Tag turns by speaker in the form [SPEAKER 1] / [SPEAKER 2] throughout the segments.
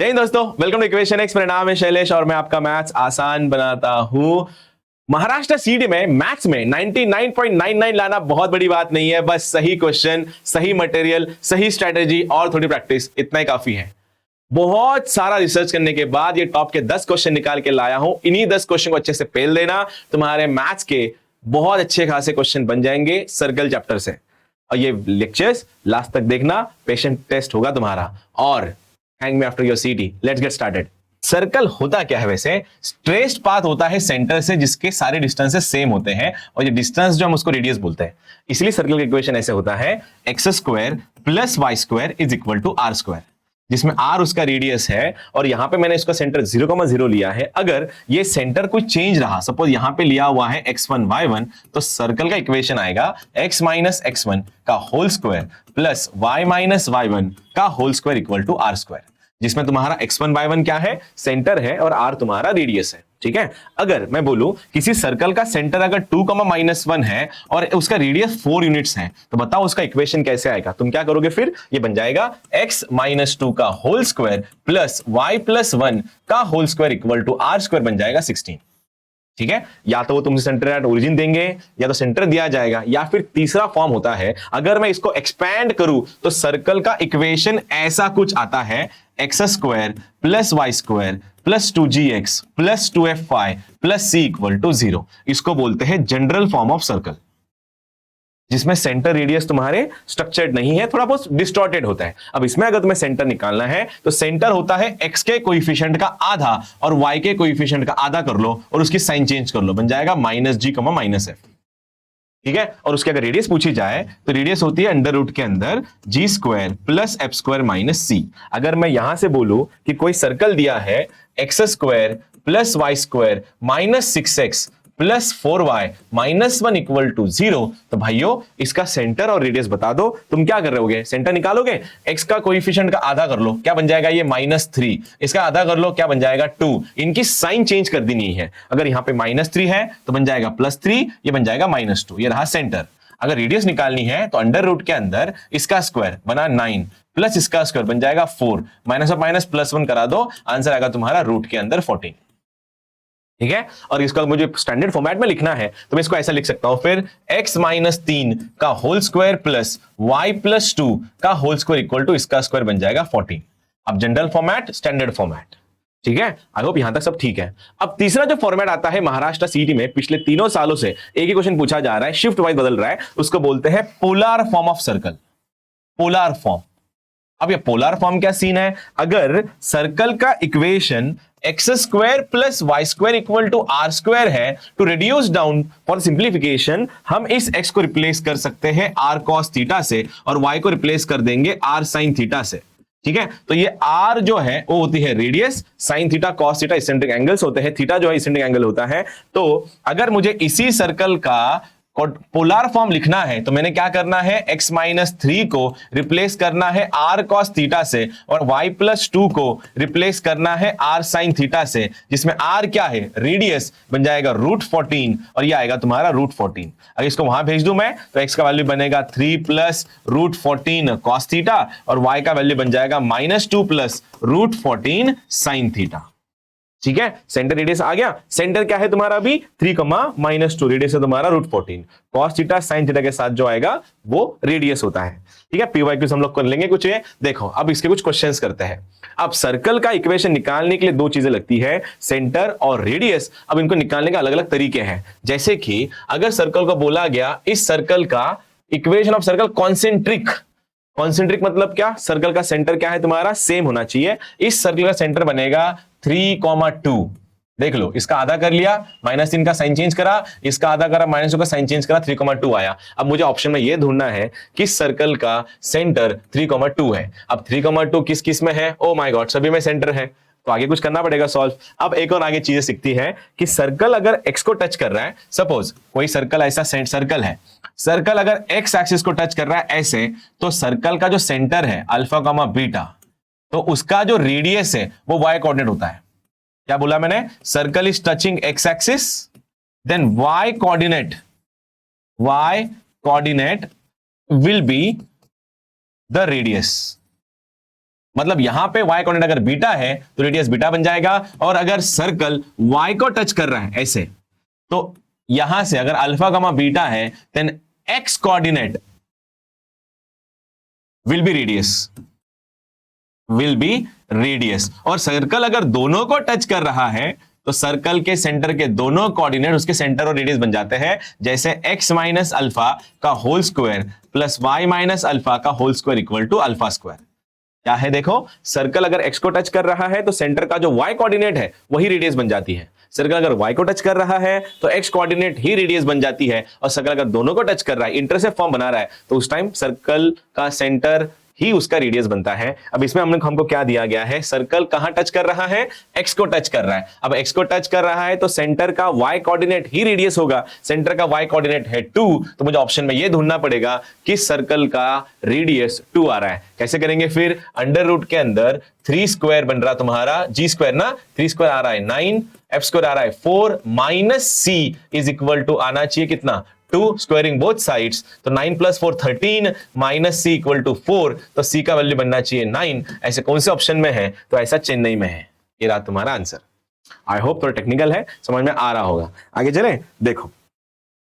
[SPEAKER 1] जय हिंद दोस्तों, welcome two equation x. मेरा नाम है शैलेश और मैं आपका मैथ्स आसान बनाता हूं। महाराष्ट्र सीडी में मैथ्स में 99.99 लाना बहुत बड़ी बात नहीं है। बस सही क्वेश्चन, सही मटेरियल, सही स्ट्रेटेजी और थोड़ी प्रैक्टिस, इतना ही काफी है। बहुत सारा रिसर्च करने के बाद ये टॉप के 10 क्वेश्चन निकाल के लाया हूं। इन्हीं 10 क्वेश्चन को अच्छे से पेल देना, तुम्हारे मैथ्स के बहुत अच्छे खासे क्वेश्चन बन जाएंगे सर्कल चैप्टर से। और ये लेक्चर्स लास्ट तक देखना, पेशेंट टेस्ट होगा तुम्हारा। और हैंग मी आफ्टर योर सीटी, लेट्स गेट स्टार्टेड। सर्कल होता क्या है? वैसे स्ट्रेट पाथ होता है सेंटर से जिसके सारे डिस्टेंसेस सेम होते हैं, और ये डिस्टेंस जो हम उसको रेडियस बोलते हैं। इसलिए सर्कल का इक्वेशन ऐसे होता है, x square plus y square is equal to r square, जिसमें आर उसका रेडियस है। और यहां पे मैंने इसका सेंटर 0,0 लिया है। अगर ये सेंटर कोई चेंज रहा, सपोज यहां पे लिया हुआ है x1 y1, तो सर्कल का इक्वेशन आएगा x माइनस x1 का whole square plus y minus y1 का whole square equal to r square, जिसमें तुम्हारा x1 y1 क्या है? सेंटर है, और r तुम्हारा रेडियस है। ठीक है। अगर मैं बोलूं किसी सर्कल का सेंटर अगर 2,-1 है और उसका रेडियस 4 यूनिट्स है, तो बताओ उसका इक्वेशन कैसे आएगा? तुम क्या करोगे फिर? ये बन जाएगा x माइनस 2 का whole square plus y plus 1 का whole square equal to r square बन जाएगा 16। ठीक है। या तो वो तुमसे सेंटर एट ओरिजिन देंगे, या तो सेंटर दिया जाएगा, या फिर तीसरा फॉर्म होता है, अगर मैं इसको एक्सपैंड करूं तो सर्कल का इक्वेशन ऐसा कुछ आता है, x square plus y square plus 2gx plus 2fy plus c equal to 0। इसको बोलते हैं जनरल फॉर्म ऑफ सर्कल, जिसमें सेंटर रेडियस तुम्हारे स्ट्रक्चर्ड नहीं है, थोड़ा बहुत डिस्टॉर्टेड होता है। अब इसमें अगर तुम्हें सेंटर निकालना है तो सेंटर होता है x के कोएफिशिएंट का आधा और y के कोएफिशिएंट का आधा कर लो और उसकी साइन चेंज कर लो, बन जाएगा -g, -f। ठीक है। और उसकी अगर रेडियस पूछी जाए तो रेडियस होती है अंडर रूट के अंदर g square plus F square minus c। अगर मैं यहां से बोलूं कि कोई सर्कल दिया है x square plus y square minus 6x plus 4y minus 1 equal to 0, तो भाइयों इसका सेंटर और रेडियस बता दो। तुम क्या कर रहे हो? सेंटर निकालोगे, x का कोएफिशिएंट का आधा कर लो, क्या बन जाएगा? ये -3। इसका आधा कर लो, क्या बन जाएगा? 2। इनकी साइन चेंज कर देनी है। अगर यहां पे -3 है तो बन जाएगा +3, ये बन जाएगा -2। ये रहा सेंटर। अगर रेडियस निकालनी है तो अंडर रूट के अंदर इसका स्क्वायर बना 9 प्लस इसका स्क्वायर बन जाएगा 4, माइनस और माइनस +1 करा दो, आंसर आएगा तुम्हारा रूट के अंदर 14। ठीक है। और इसका मुझे स्टैंडर्ड फॉर्मेट में लिखना है तो मैं इसको ऐसा लिख सकता हूं फिर, x माइनस 3 का whole square plus y plus 2 का होल स्क्वायर इक्वल टू इसका स्क्वायर बन जाएगा 14। अब जनरल फॉर्मेट, स्टैंडर्ड फॉर्मेट। ठीक है। आई होप यहां तक सब ठीक है। अब तीसरा जो फॉर्मेट आता है महाराष्ट्र सीटी में, पिछले 3 सालों से एक ही क्वेश्चन पूछा जा रहा है, शिफ्ट वाइज बदल रहा है, उसको बोलते हैं polar form of circle. Polar form. अब ये पोलर फॉर्म क्या सीन है? अगर सर्कल का equation x square plus y square equal to r square है, to reduce down for simplification हम इस x को रिप्लेस कर सकते हैं r cos थीटा से, और y को रिप्लेस कर देंगे r sin थीटा से। ठीक है। तो ये r जो है वो होती है radius, sin theta cos theta eccentric angles होते हैं, थीटा जो है इसेंट्रिक एंगल होता है। तो अगर मुझे इसी सर्कल का पोलर फॉर्म लिखना है तो मैंने क्या करना है? x माइनस 3 को रिप्लेस करना है r cos थीटा से, और y प्लस 2 को रिप्लेस करना है r sin थीटा से, जिसमें r क्या है? रेडियस, बन जाएगा √14 और ये आएगा तुम्हारा √14। अगर इसको वहां भेज दूं मैं तो x का वैल्यू बनेगा 3 प्लस √14 cos थीटा, और y का वैल्यू बन जाएगा -2 प्लस √14 sin थीटा। ठीक है। सेंटर रेडियस आ गया। सेंटर क्या है तुम्हारा? अभी 3, -2 रेडियस है तुम्हारा √14। cos थीटा sin थीटा के साथ जो आएगा वो रेडियस होता है। ठीक है। PYQ हम लोग कर लेंगे कुछ। देखो अब इसके कुछ क्वेश्चंस करते हैं। अब सर्कल का इक्वेशन निकालने के लिए 2 चीजें लगती है, सेंटर और रेडियस। अब इनको निकालने के अलग अलग तरीके हैं। जैसे कि अगर सर्कल को बोला गया, इस सर्कल का equation of circle concentric. Concentric मतलब क्या? सर्कल का सेंटर क्या है तुम्हारा? सेम होना चाहिए। इस सर्कल का सेंटर बनेगा 3,2। देख लो, इसका आधा कर लिया, -3 का साइन चेंज करा, इसका आधा करा, -2 का साइन चेंज करा, 3,2 आया। अब मुझे ऑप्शन में यह ढूंढना है कि सर्कल का सेंटर 3,2 है। अब 3,2 किस किस में है? ओ माय गॉड, सभी में सेंटर है, तो आगे कुछ करना पड़ेगा सॉल्व। अब एक और आगे चीजें सीखती है कि सर्कल अगर x को टच कर रहा है, सपोज कोई सर्कल ऐसा सर्कल है, सर्कल अगर x एक्सिस को टच कर रहा है ऐसे, तो सर्कल का जो सेंटर है अल्फा कामा बीटा, तो उसका जो रेडियस है वो y कोऑर्डिनेट होता है। क्या बोला मैंने? Circle is touching x axis, then y coordinate will be the radius. मतलब यहां पे y कोऑर्डिनेट अगर बीटा है तो रेडियस बीटा बन जाएगा, और अगर सर्कल y को टच कर रहा है ऐसे, तो यहां से अगर अल्फा कमा बीटा है then x coordinate will be radius, और सर्कल अगर दोनों को टच कर रहा है तो सर्कल के सेंटर के दोनों कोऑर्डिनेट उसके सेंटर और रेडियस बन जाते हैं, जैसे x माइनस अल्फा का whole square plus y minus alpha का whole square equal to alpha square. क्या है देखो, सर्कल अगर x को टच कर रहा है तो सेंटर का जो y कोऑर्डिनेट है वही रेडियस बन जाती है, सर्कल अगर y को टच कर रहा है तो x कोऑर्डिनेट ही रेडियस बन जाती है, और सर्कल अगर दोनों को टच कर रहा है, इंटरसेप्ट फॉर्म बना रहा है, तो उस टाइम सर्कल का सेंटर ही उसका रेडियस बनता है। अब इसमें हमको क्या दिया गया है, सर्कल कहां टच कर रहा है, x को टच कर रहा है। अब x को टच कर रहा है तो सेंटर का y कोऑर्डिनेट ही रेडियस होगा, सेंटर का y कोऑर्डिनेट है 2, तो मुझे ऑप्शन में ये ढूंढना पड़ेगा कि सर्कल का रेडियस 2 आ रहा है। कैसे करेंगे फिर, अंडर रूट के अंदर 3 स्क्वायर बन रहा तुम्हारा g स्क्वायर ना, 3 स्क्वायर आ रहा है 9, f स्क्वायर आ रहा है 4 minus c is equal to आना चाहिए कितना 2, स्क्वायरिंग बोथ साइड्स, तो 9 plus 4 13 minus c equal to 4, तो c का वैल्यू बनना चाहिए 9। ऐसे कौन से ऑप्शन में है, तो ऐसा चेन्नई में है। ये रहा तुम्हारा आंसर। आई होप थोड़ा टेक्निकल है, समझ में आ रहा होगा। आगे चले, देखो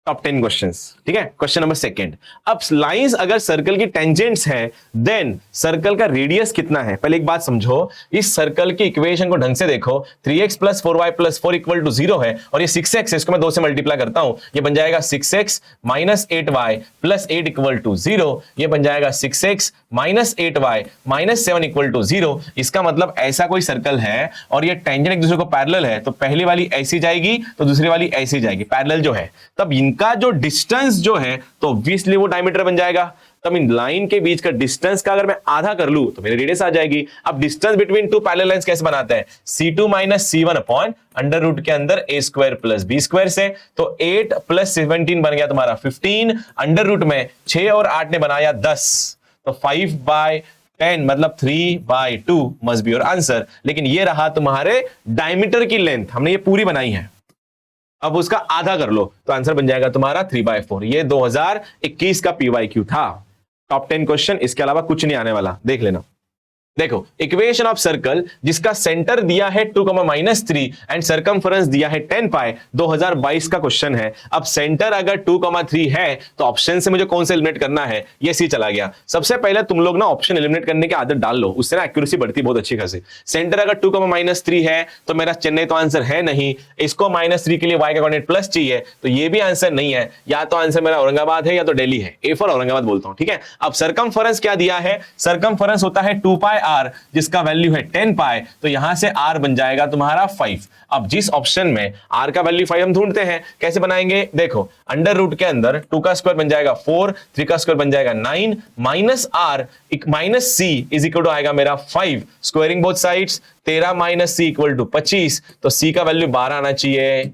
[SPEAKER 1] टॉप 10 क्वेश्चंस, ठीक है। क्वेश्चन नंबर सेकंड, अब लाइंस अगर सर्कल की टेंजेंट्स है देन सर्कल का रेडियस कितना है। पहले एक बात समझो, इस सर्कल की इक्वेशन को ढंग से देखो, 3x plus 4y plus 4 equal to 0 है, और ये 6x है, इसको मैं 2 से मल्टीप्लाई करता हूं, ये बन जाएगा 6x minus 8y plus 8 equal to 0, ये बन जाएगा 6x minus 8y minus 7 equal to 0। इसका मतलब ऐसा कोई सर्कल है और ये टेंजेंट एक दूसरे को पैरेलल है, तो पहली वाली ऐसी जाएगी तो दूसरी वाली ऐसी जाएगी, पैरेलल जो है, तब इनका जो डिस्टेंस जो है तो ऑब्वियसली वो डायमीटर बन जाएगा। तब इन लाइन के बीच का डिस्टेंस का अगर मैं आधा कर लूं तो मेरी रेडियस आ जाएगी। अब distance between two parallel lines कैसे बनाते हैं, c2 minus c1 upon under root के अंदर a square plus b square से, तो 8 प्लस 17 बन गया तुम्हारा 15, अंडर रूट में 6 और 8 ने बनाया 10, तो 5/10 मतलब 3/2 मस्ट बी योर आंसर। लेकिन ये रहा तुम्हारे डायमीटर की लेंथ, हमने ये पूरी बनाई है, अब उसका आधा कर लो तो आंसर बन जाएगा तुम्हारा 3/4। ये 2021 का PYQ था। टॉप 10 क्वेश्चन, इसके अलावा कुछ नहीं आने वाला, देख लेना। देखो इक्वेशन ऑफ सर्कल जिसका सेंटर दिया है 2,-3 एंड सरकमफरेंस दिया है 10 पाई, 2022 का क्वेश्चन है। अब सेंटर अगर 2,3 है तो ऑप्शन से मुझे कौन से एलिमिनेट करना है, ये सी चला गया। सबसे पहले तुम लोग ना ऑप्शन एलिमिनेट करने की आदत डाल लो, उससे ना एक्यूरेसी बढ़ती बहुत अच्छी खासी। सेंटर अगर 2,-3 है तो मेरा चेन्नई तो आंसर है नहीं, इसको -3 के लिए y का कोऑर्डिनेट प्लस चाहिए, तो ये भी आंसर नहीं है। या तो आंसर मेरा औरंगाबाद है या तो दिल्ली है, ए फॉर औरंगाबाद बोलता हूं, ठीक है। अब सरकमफरेंस क्या दिया है, सरकमफरेंस होता है 2πr जिसका वैल्यू है 10 पाई, तो यहां से r बन जाएगा तुम्हारा 5। अब जिस ऑप्शन में r का वैल्यू 5 हम ढूंढते हैं, कैसे बनाएंगे, देखो अंडर रूट के अंदर 2 का स्क्वायर बन जाएगा 4, 3 का स्क्वायर बन जाएगा 9, minus r minus c is equal to आएगा मेरा 5, squaring both sides 13 minus c equal to 25, तो c का वैल्यू 12 आना चाहिए।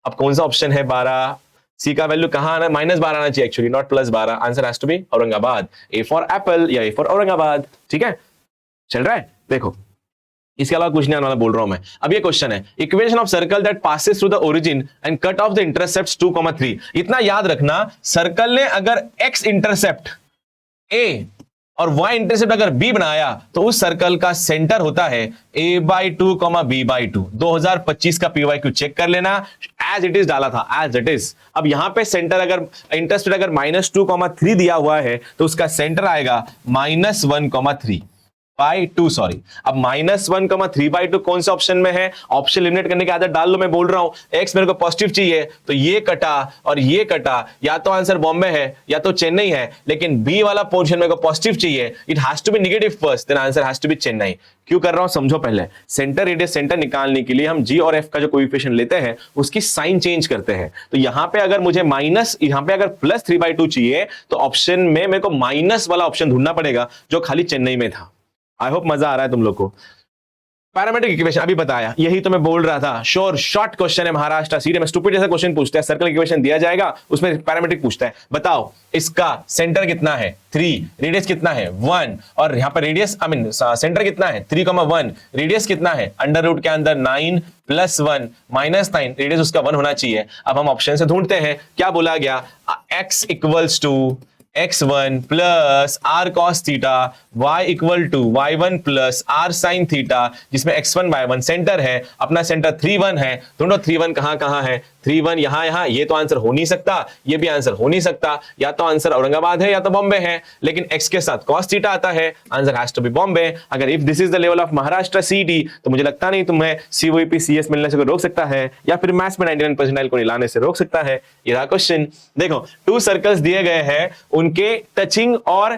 [SPEAKER 1] अब कौन सा ऑप्शन है 12, C का वैल्यू कहां आना, -12 आना चाहिए actually, not +12। Answer has to be Aurangabad, A for apple या A फॉर औरंगाबाद, ठीक है। चल रहा है, देखो इसके अलावा कुछ नहीं आने वाला बोल रहा हूं मैं। अब ये क्वेश्चन है, equation of circle that passes through the origin and cut off the intercepts 2,3। इतना याद रखना, सर्कल ने अगर x इंटरसेप्ट a और y इंटरसेप्ट अगर b बनाया तो उस सर्कल का सेंटर होता है a/2, b/2। 2025 का PYQ चेक कर लेना, एज इट इज डाला था, एज इट इज। अब यहां पे सेंटर अगर इंटरसेप्ट अगर -2,3 दिया हुआ है तो उसका सेंटर आएगा -1,3/2, सॉरी। अब -1,3/2 कौन से ऑप्शन में है, ऑप्शन एलिमिनेट करने की आदत डाल लो। मैं बोल रहा हूं x मेरे को पॉजिटिव चाहिए तो ये कटा और ये कटा, या तो आंसर बॉम्बे है या तो चेन्नई है, लेकिन b वाला पोर्शन मेरे को पॉजिटिव चाहिए, it has to be negative first, then answer has to be Chennai. क्यों कर रहा हूं समझो पहले, सेंटर रेडियस सेंटर निकालने के लिए हम g और f का जो कोएफिशिएंट लेते हैं उसकी साइन चेंज करते हैं। तो यहां पे अगर मुझे यहां पे अगर +3/2 चाहिए तो ऑप्शन में मेरे को माइनस वाला ऑप्शन ढूंढना पड़ेगा जो खाली चेन्नई में था। आई होप मजा आ रहा है तुम लोग को। पैरामेट्रिक इक्वेशन अभी बताया, यही तो मैं बोल रहा था। श्योर शॉर्ट क्वेश्चन है, महाराष्ट्र सीडीएम में स्टूपिड जैसा क्वेश्चन पूछता है, सर्कल इक्वेशन दिया जाएगा उसमें पैरामेट्रिक पूछता है। बताओ इसका सेंटर कितना है 3, रेडियस कितना है 1, और यहां पर रेडियस सेंटर कितना है 3,1, रेडियस कितना है अंडर रूट के अंदर 9 + 1 -9, रेडियस उसका 1 होना चाहिए। अब हम ऑप्शन से ढूंढते हैं, क्या बोला गया, x equals to x1 plus r cos theta y equal to y1 plus r sin theta, जिसमें x1 y1 सेंटर है, अपना सेंटर 3 1 है। दोनों 3 1 कहां है? 3 1 यहां। ये तो आंसर हो नहीं सकता, ये भी आंसर हो नहीं सकता। या तो आंसर औरंगाबाद है या तो बॉम्बे है, लेकिन x के साथ cos थीटा आता है, answer has to be Bombay. अगर if this is the level of Maharashtra CD, तो मुझे लगता नहीं तुम्हें COEP CS मिलने से कोई रोक सकता है, या फिर मैथ्स में 99 परसेंटाइल को लाने से रोक सकता है। ये रहा क्वेश्चन। देखो 2 सर्कल्स दिए गए हैं, उनके टचिंग और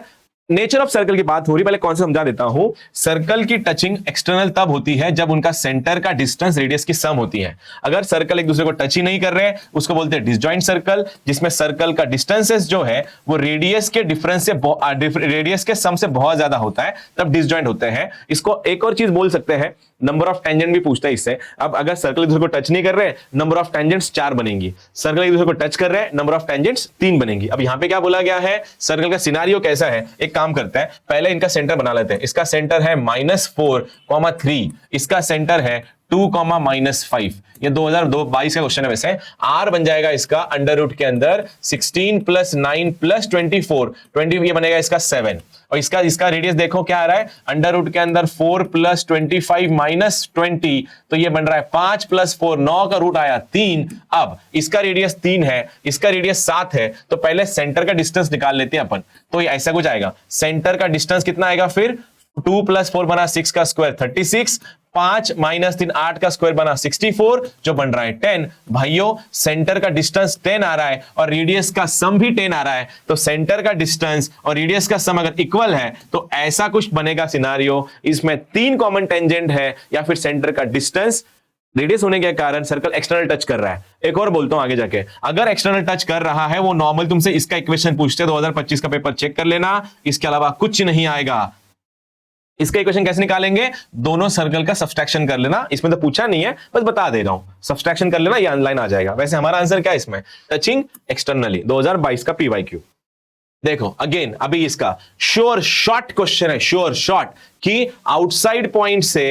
[SPEAKER 1] नेचर ऑफ सर्कल की बात हो रही। पहले कौन सा समझा देता हूं। सर्कल की टचिंग एक्सटर्नल तब होती है जब उनका सेंटर का डिस्टेंस रेडियस की सम होती है। अगर सर्कल एक दूसरे को टच ही नहीं कर रहे, उसको बोलते हैं डिसजॉइंट सर्कल, जिसमें सर्कल का डिस्टेंसेस जो है वो रेडियस के डिफरेंस से रेडियस के सम से बहुत ज्यादा होता है, तब डिसजॉइंट होते हैं। इसको एक और चीज बोल सकते हैं, नंबर ऑफ टेंजेंट भी पूछता है इससे। अब अगर सर्कल एक दूसरे को टच नहीं कर रहे, नंबर ऑफ टेंजेंट्स 4 बनेंगी। सर्कल एक दूसरे को टच कर रहे हैं, नंबर ऑफ टेंजेंट्स 3 बनेंगी। अब यहां पे क्या बोला गया है, सर्कल का सिनारियो कैसा है। एक काम करते हैं, पहले इनका सेंटर बना लेते हैं। इसका सेंटर है -4, 3, इसका सेंटर है 2, -5। ये 2022 का क्वेश्चन है। वैसे r बन जाएगा इसका अंडर रूट के अंदर 16 + 9 + 24, 20 ये बनेगा इसका 7। और इसका रेडियस देखो क्या आ रहा है, अंडर रूट के अंदर 4 + 25 - 20, तो ये बन रहा है 5 + 4, 9 का रूट आया 3। अब इसका रेडियस 3 है, इसका रेडियस 7 है, तो पहले सेंटर का डिस्टेंस निकाल लेते हैं अपन। तो ये ऐसा कुछ आएगा, सेंटर का डिस्टेंस कितना आएगा फिर, 2 + 4 बना 6 का स्क्वायर 36, 5 - 3 8 का स्क्वायर बना 64, जो बन रहा है 10। भाइयों सेंटर का डिस्टेंस 10 आ रहा है और रेडियस का सम भी 10 आ रहा है, तो सेंटर का डिस्टेंस और रेडियस का सम अगर इक्वल है तो ऐसा कुछ बनेगा सिनारियो। इसमें 3 कॉमन टेंजेंट है, या फिर सेंटर का डिस्टेंस रेडियस होने के कारण सर्कल एक्सटर्नल टच कर रहा है। एक और बोलता हूं आगे जाके, अगर एक्सटर्नल टच कर रहा है, वो नॉर्मल तुमसे इसका इक्वेशन पूछते 2025 का पेपर चेक कर लेना, इसके अलावा कुछ नहीं आएगा। इसका इक्वेशन कैसे निकालेंगे, दोनों सर्कल का सब्सट्रैक्शन कर लेना। इसमें तो पूछा नहीं है, बस बता दे रहा हूं, सब्सट्रैक्शन कर लेना, ये ऑनलाइन आ जाएगा। वैसे हमारा आंसर क्या है इसमें, टचिंग एक्सटर्नली, 2022 का PYQ। देखो अगेन, अभी इसका श्योर शॉर्ट क्वेश्चन है, श्योर शॉर्ट, कि आउटसाइड पॉइंट से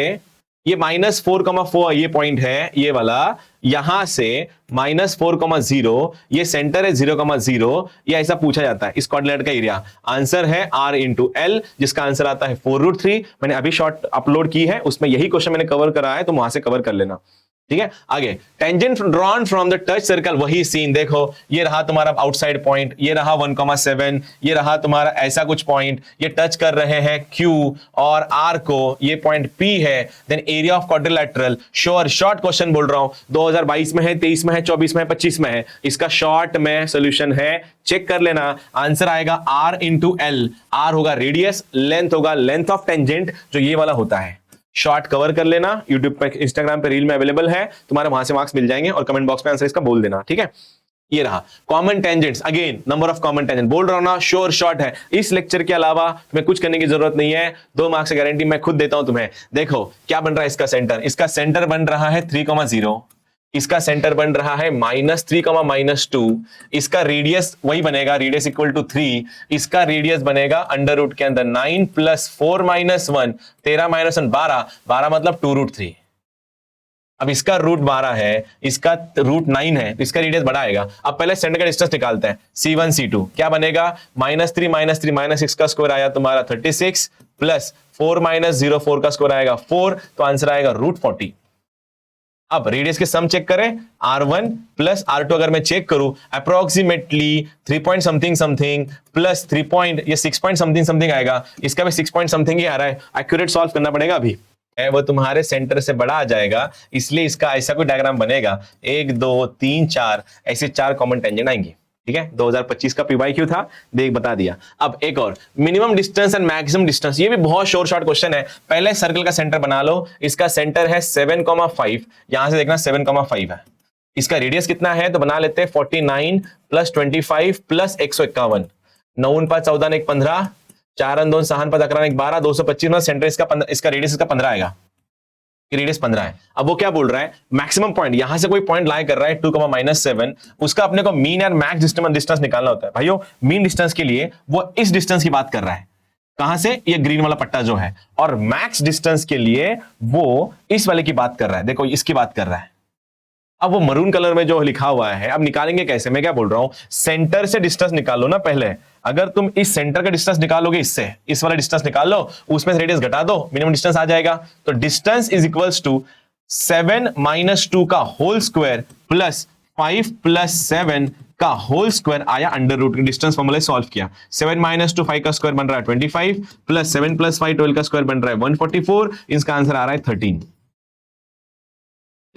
[SPEAKER 1] ये -4,4 ये पॉइंट है, ये वाला, यहां से -4,0, ये सेंटर है 0,0, ये ऐसा पूछा जाता है। इस कोऑर्डिनेट का एरिया, आंसर है r × l, जिसका आंसर आता है 4√3। मैंने अभी शॉर्ट अपलोड की है, उसमें यही क्वेश्चन मैंने कवर करा है, तो वहां से कवर कर लेना, ठीक है। आगे, tangent drawn from the touch circle, वही सीन देखो, ये रहा तुम्हारा आउटसाइड पॉइंट, ये रहा 1,7, ये रहा तुम्हारा ऐसा कुछ पॉइंट, ये टच कर रहे हैं Q और R को, ये पॉइंट P है। Then area of quadrilateral, sure short question बोल रहा हूं, 2022 में है, 23 में है, 24 में है, 25 में है। इसका शॉर्ट में सोल्यूशन है, चेक कर लेना। आंसर आएगा r × l, r होगा रेडियस, लेंथ होगा लेंथ ऑफ टेंजेंट, जो ये वाला होता है। शॉर्ट कवर कर लेना, यूट्यूब पे, इंस्टाग्राम पे रील में अवेलेबल है, तुम्हारे वहां से मार्क्स मिल जाएंगे, और कमेंट बॉक्स में आंसर इसका बोल देना, ठीक है। ये रहा common tangents, again number of common tangent बोल रहा हूं ना, श्योर शॉर्ट है। इस लेक्चर के अलावा तुम्हें कुछ करने की जरूरत नहीं है, 2 मार्क्स की गारंटी मैं खुद देता हूं तुम्हें। देखो क्या बन रहा है इसका सेंटर, इसका सेंटर बन रहा है 3,0, इसका सेंटर बन रहा है -3, -2, इसका रेडियस वही बनेगा, रेडियस इक्वल टू 3, इसका रेडियस बनेगा अंडर रूट के अंदर 9 + 4 - 1, 13 - 1 12, 12 मतलब 2√3। अब इसका रूट 12 है, इसका रूट 9 है, तो इसका रेडियस बढ़ाएगा। अब पहले सेंटर का डिस्टेंस निकालते हैं, C1 C2 क्या बनेगा, -3 - 3 - 6 का स्क्वायर आया तुम्हारा 36, प्लस 4 - 0 4 का स्क्वायर आएगा 4, तो आंसर आएगा √40। अब रेडियस के सम चेक करें, R1 प्लस R2 अगर मैं चेक करूं, approximately 3 point something plus 3 point, ये 6 पॉइंट समथिंग आएगा, इसका भी 6 पॉइंट समथिंग ही आ रहा है। एक्यूरेट सॉल्व करना पड़ेगा, अभी वो तुम्हारे सेंटर से बड़ा आ जाएगा, इसलिए इसका ऐसा कोई डायग्राम बनेगा, 1 2 3 4 ऐसे 4 कॉमन टेंजेंट आएंगी, ठीक है। 2025 का PYQ था, देख बता दिया। अब एक और, minimum distance and maximum distance, ये भी बहुत शॉर्ट क्वेश्चन है। पहले सर्कल का सेंटर बना लो, इसका सेंटर है 7,5, यहां से देखना 7,5 है। इसका रेडियस कितना है, तो बना लेते हैं 49 + 25 + 151, 9 × 5 14 1 15, 4 × 2 6 5 11 1 12, 225 में सेंटर इसका रेडियस इसका 15 आएगा, रेडियस 15 है। अब वो क्या बोल रहा है, मैक्सिमम पॉइंट, यहां से कोई पॉइंट लाई कर रहा है 2, -7, उसका अपने को मीन और मैक्स डिस्टेंस निकालना होता है। भाइयों मीन डिस्टेंस के लिए वो इस डिस्टेंस की बात कर रहा है, कहां से, ये ग्रीन वाला पट्टा जो है, और मैक्स डिस्टेंस के लिए वो इस वाले की बात कर रहा है, देखो इसकी बात कर रहा है, अब वो मरून कलर में जो लिखा हुआ है, अब निकालेंगे कैसे? मैं क्या बोल रहा हूं, सेंटर से डिस्टेंस निकालो ना पहले। अगर तुम इस सेंटर का डिस्टेंस निकालोगे, इससे इस वाला डिस्टेंस निकाल लो, उसमें से रेडियस घटा दो, मिनिमम डिस्टेंस आ जाएगा। तो डिस्टेंस इज इक्वल्स टू 7 - 2 का होल स्क्वायर प्लस 5 + 7 का होल स्क्वायर आया under root. Distance formula solve किया, 7 - 2 5 का स्क्वायर बन रहा है 25 प्लस 7 + 5 12 का स्क्वायर बन रहा है 144। इसका आंसर आ रहा है 13।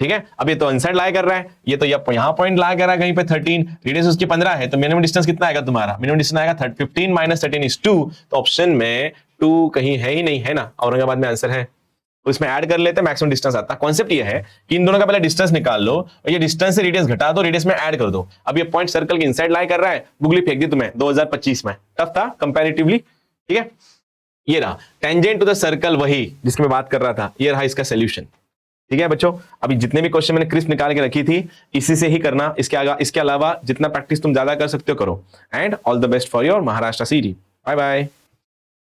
[SPEAKER 1] ठीक है, अब ये तो इनसाइड लाई कर रहा है, ये तो यहां पॉइंट ला कर रहा है कहीं पे 13, रेडियस उसकी 15 है, तो मिनिमम डिस्टेंस कितना आएगा तुम्हारा? मिनिमम डिस्टेंस आएगा 15 - 13 = 2। तो ऑप्शन में 2 कहीं है ही नहीं, है ना? औरंगाबाद में आंसर है। उसमें ऐड कर लेते हैं, मैक्सिमम डिस्टेंस आता है। कॉन्सेप्ट ये है कि इन दोनों का पहले डिस्टेंस निकाल लो और ये डिस्टेंस से रेडियस घटा दो, रेडियस में ऐड कर दो। अब ये पॉइंट सर्कल के इनसाइड लाई कर रहा है, गुगली फेंक दी तुम्हें 2025 में, टफ था कंपैरेटिवली। ठीक है, ये रहा टेंजेंट टू द सर्कल, वही जिसकी मैं बात कर रहा था, ये रहा इसका सोल्यूशन। ठीक है बच्चों, अभी जितने भी क्वेश्चन मैंने क्रिस्प निकाल के रखी थी, इसी से ही करना। इसके अलावा जितना प्रैक्टिस तुम ज्यादा कर सकते हो करो। And all the best for your Maharashtra CD. Bye bye.